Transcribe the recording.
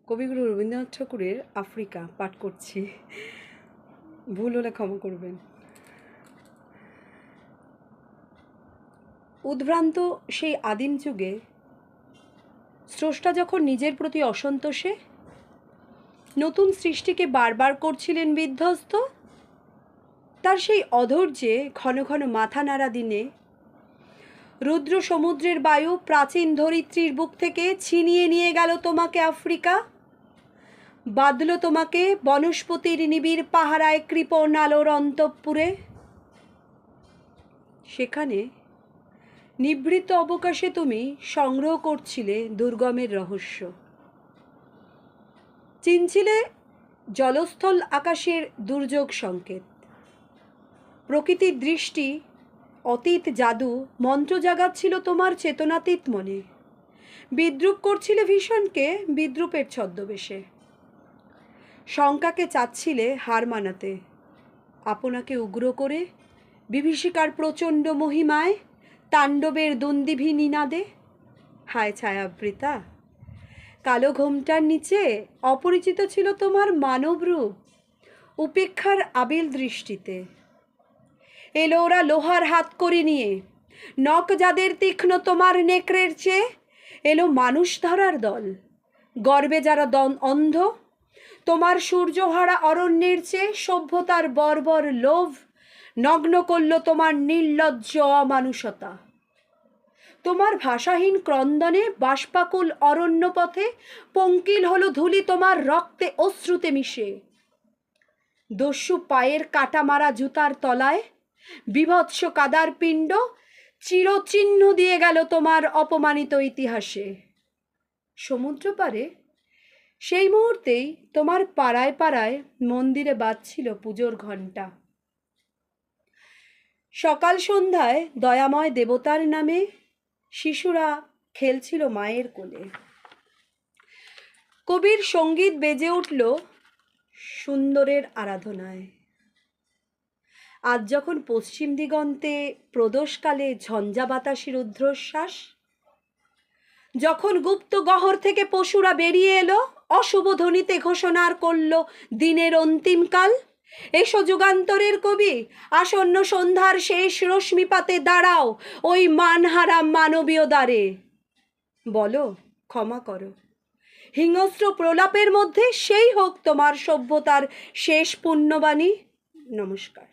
কবিগুরু রবীন্দ্রনাথ ঠাকুরের আফ্রিকা পাঠ করছি, ভুল হলে ক্ষমা করবেন। উদ্ভ্রান্ত সেই আদিম যুগে স্রষ্টা যখন নিজের প্রতি অসন্তোষে নতুন সৃষ্টিকে বারবার করছিলেন বিধ্বস্ত, তার সেই অধৈর্যে ঘন ঘন মাথা নাড়া দিনে রুদ্র সমুদ্রের বায়ু প্রাচীন ধরিত্রীর বুক থেকে ছিনিয়ে নিয়ে গেল তোমাকে আফ্রিকা, বাঁধল তোমাকে বনস্পতির নিবিড় পাহারায় কৃপণ আলোর অন্তঃপুরে। সেখানে নিভৃত অবকাশে তুমি সংগ্রহ করছিলে দুর্গমের রহস্য, চিনছিলে জলস্থল আকাশের দুর্যোগ সংকেত। প্রকৃতির দৃষ্টি অতীত জাদু মন্ত্র জাগাচ্ছিল তোমার চেতনাতীত মনে, বিদ্রুপ করছিলে ভীষণকে বিদ্রুপের ছদ্মবেশে। শঙ্কাকে চাচ্ছিলে হার মানাতে, আপনাকে উগ্র করে বিভীষিকার প্রচণ্ড মহিমায় তাণ্ডবের দন্দিভি নিনাদে। হায় ছায়াবৃতা, কালো ঘোমটার নিচে অপরিচিত ছিল তোমার মানব রূপ, উপেক্ষার আবিল দৃষ্টিতে। এলো ওরা লোহার হাত করি নিয়ে, নখ যাদের তীক্ষ্ণ তোমার নেকড়ের চেয়ে। এলো মানুষ ধরার দল, গর্বে যারা অন্ধ, তোমার সূর্যহারা অরণ্যের চেয়ে সভ্যতার বর্বর লোভ নগ্ন করল তোমার নির্লজ্জ অমানুষতা। তোমার ভাষাহীন ক্রন্দনে বাষ্পাকুল অরণ্য পথে পঙ্কিল হলো ধুলি তোমার রক্তে অশ্রুতে মিশে। দস্যু পায়ের কাটা মারা জুতার তলায় বিভৎস কাদার পিণ্ড চিরচিহ্ন দিয়ে গেল তোমার অপমানিত ইতিহাসে। সমুদ্র পারে সেই মুহূর্তেই তোমার পাড়ায় পাড়ায় মন্দিরে বাজছিল পুজোর ঘণ্টা। সকাল সন্ধ্যায় দয়াময় দেবতার নামে শিশুরা খেলছিল মায়ের কোলে। কবির সঙ্গীত বেজে উঠল সুন্দরের আরাধনায়। আজ যখন পশ্চিম দিগন্তে প্রদোষকালে ঝঞ্ঝা বাতাসের ঊর্ধ্বশ্বাস, যখন গুপ্ত গহর থেকে পশুরা বেরিয়ে এলো অশুভ ধ্বনিতে ঘোষণার করল দিনের অন্তিমকাল, এসো যুগান্তরের কবি, আসন্ন সন্ধ্যার শেষ রশ্মিপাতে দাঁড়াও ওই মানহারা মানবীয় দ্বারে। বলো ক্ষমা করো, হিংস্র প্রলাপের মধ্যে সেই হোক তোমার সভ্যতার শেষ পুণ্যবাণী। নমস্কার।